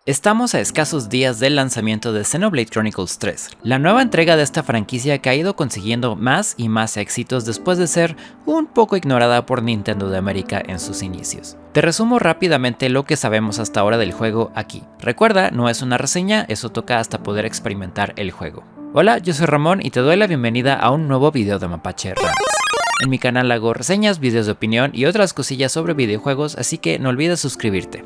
Estamos a escasos días del lanzamiento de Xenoblade Chronicles 3, la nueva entrega de esta franquicia que ha ido consiguiendo más y más éxitos después de ser un poco ignorada por Nintendo de América en sus inicios. Te resumo rápidamente lo que sabemos hasta ahora del juego aquí. Recuerda, no es una reseña, eso toca hasta poder experimentar el juego. Hola, yo soy Ramón y te doy la bienvenida a un nuevo video de Mapache Rants. En mi canal hago reseñas, videos de opinión y otras cosillas sobre videojuegos, así que no olvides suscribirte.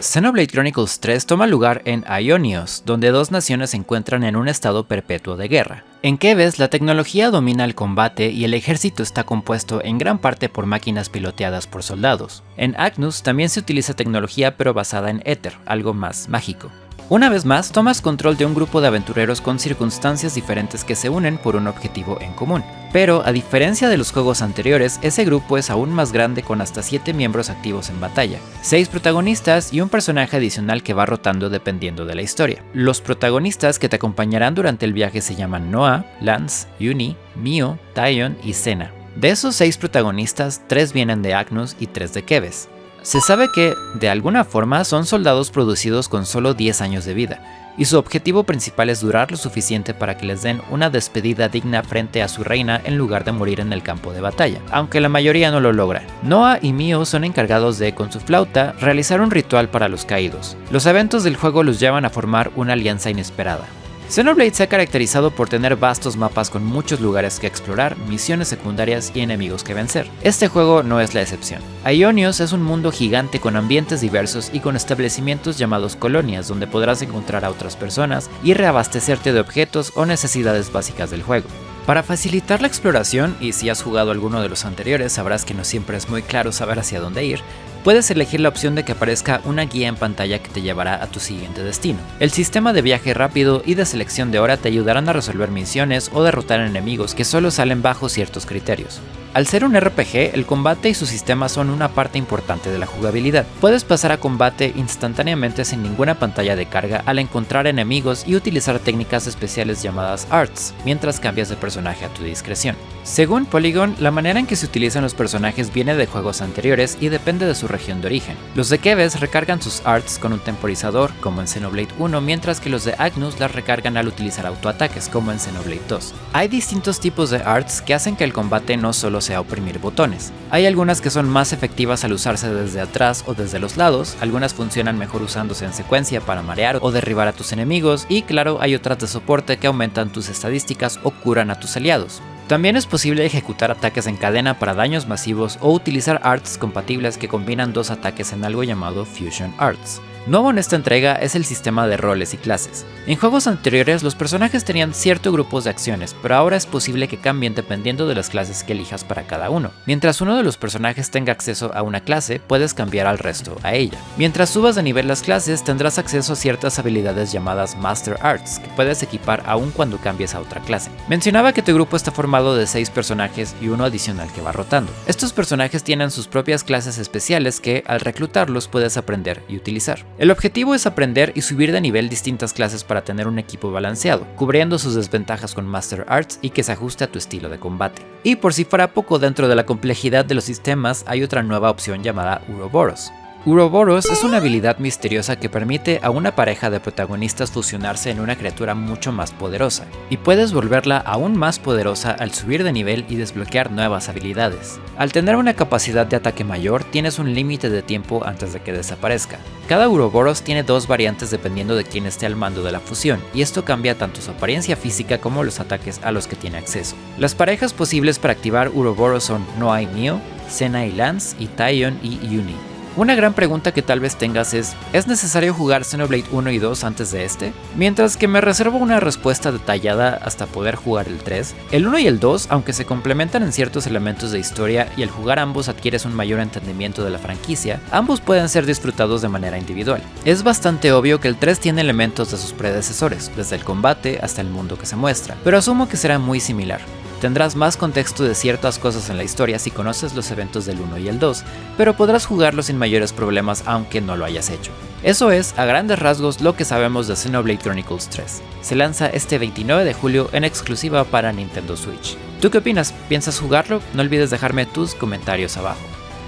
Xenoblade Chronicles 3 toma lugar en Aionios, donde dos naciones se encuentran en un estado perpetuo de guerra. En Keves, la tecnología domina el combate y el ejército está compuesto en gran parte por máquinas piloteadas por soldados. En Agnus también se utiliza tecnología pero basada en éter, algo más mágico. Una vez más, tomas control de un grupo de aventureros con circunstancias diferentes que se unen por un objetivo en común. Pero, a diferencia de los juegos anteriores, ese grupo es aún más grande con hasta 7 miembros activos en batalla, 6 protagonistas y un personaje adicional que va rotando dependiendo de la historia. Los protagonistas que te acompañarán durante el viaje se llaman Noah, Lance, Uni, Mio, Taion y Senna. De esos 6 protagonistas, 3 vienen de Agnus y 3 de Keves. Se sabe que, de alguna forma, son soldados producidos con solo 10 años de vida, y su objetivo principal es durar lo suficiente para que les den una despedida digna frente a su reina en lugar de morir en el campo de batalla, aunque la mayoría no lo logra. Noah y Mio son encargados de, con su flauta, realizar un ritual para los caídos. Los eventos del juego los llevan a formar una alianza inesperada. Xenoblade se ha caracterizado por tener vastos mapas con muchos lugares que explorar, misiones secundarias y enemigos que vencer. Este juego no es la excepción. Aionios es un mundo gigante con ambientes diversos y con establecimientos llamados colonias donde podrás encontrar a otras personas y reabastecerte de objetos o necesidades básicas del juego. Para facilitar la exploración, y si has jugado alguno de los anteriores sabrás que no siempre es muy claro saber hacia dónde ir, puedes elegir la opción de que aparezca una guía en pantalla que te llevará a tu siguiente destino. El sistema de viaje rápido y de selección de hora te ayudarán a resolver misiones o derrotar enemigos que solo salen bajo ciertos criterios. Al ser un RPG, el combate y su sistema son una parte importante de la jugabilidad. Puedes pasar a combate instantáneamente sin ninguna pantalla de carga al encontrar enemigos y utilizar técnicas especiales llamadas arts, mientras cambias de personaje a tu discreción. Según Polygon, la manera en que se utilizan los personajes viene de juegos anteriores y depende de su región de origen. Los de Keves recargan sus arts con un temporizador, como en Xenoblade 1, mientras que los de Agnus las recargan al utilizar autoataques, como en Xenoblade 2. Hay distintos tipos de arts que hacen que el combate no solo sea oprimir botones. Hay algunas que son más efectivas al usarse desde atrás o desde los lados, algunas funcionan mejor usándose en secuencia para marear o derribar a tus enemigos, y claro, hay otras de soporte que aumentan tus estadísticas o curan a tus aliados. También es posible ejecutar ataques en cadena para daños masivos o utilizar arts compatibles que combinan dos ataques en algo llamado Fusion Arts. Nuevo en esta entrega es el sistema de roles y clases. En juegos anteriores los personajes tenían ciertos grupos de acciones, pero ahora es posible que cambien dependiendo de las clases que elijas para cada uno. Mientras uno de los personajes tenga acceso a una clase, puedes cambiar al resto a ella. Mientras subas de nivel las clases, tendrás acceso a ciertas habilidades llamadas Master Arts, que puedes equipar aún cuando cambies a otra clase. Mencionaba que tu grupo está formado de 6 personajes y uno adicional que va rotando. Estos personajes tienen sus propias clases especiales que, al reclutarlos, puedes aprender y utilizar. El objetivo es aprender y subir de nivel distintas clases para tener un equipo balanceado, cubriendo sus desventajas con Master Arts y que se ajuste a tu estilo de combate. Y por si fuera poco, dentro de la complejidad de los sistemas hay otra nueva opción llamada Uroboros. Uroboros es una habilidad misteriosa que permite a una pareja de protagonistas fusionarse en una criatura mucho más poderosa, y puedes volverla aún más poderosa al subir de nivel y desbloquear nuevas habilidades. Al tener una capacidad de ataque mayor, tienes un límite de tiempo antes de que desaparezca. Cada Uroboros tiene 2 variantes dependiendo de quién esté al mando de la fusión, y esto cambia tanto su apariencia física como los ataques a los que tiene acceso. Las parejas posibles para activar Uroboros son Noah y Mio, Senna y Lance, y Taion y Uni. Una gran pregunta que tal vez tengas ¿es necesario jugar Xenoblade 1 y 2 antes de este? Mientras que me reservo una respuesta detallada hasta poder jugar el 3, el 1 y el 2, aunque se complementan en ciertos elementos de historia y al jugar ambos adquieres un mayor entendimiento de la franquicia, ambos pueden ser disfrutados de manera individual. Es bastante obvio que el 3 tiene elementos de sus predecesores, desde el combate hasta el mundo que se muestra, pero asumo que será muy similar. Tendrás más contexto de ciertas cosas en la historia si conoces los eventos del 1 y el 2, pero podrás jugarlo sin mayores problemas aunque no lo hayas hecho. Eso es, a grandes rasgos, lo que sabemos de Xenoblade Chronicles 3. Se lanza este 29 de julio en exclusiva para Nintendo Switch. ¿Tú qué opinas? ¿Piensas jugarlo? No olvides dejarme tus comentarios abajo.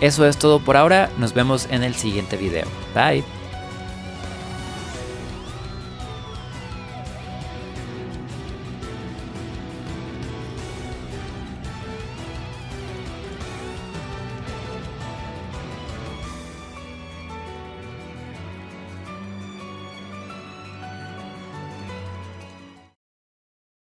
Eso es todo por ahora, nos vemos en el siguiente video. Bye.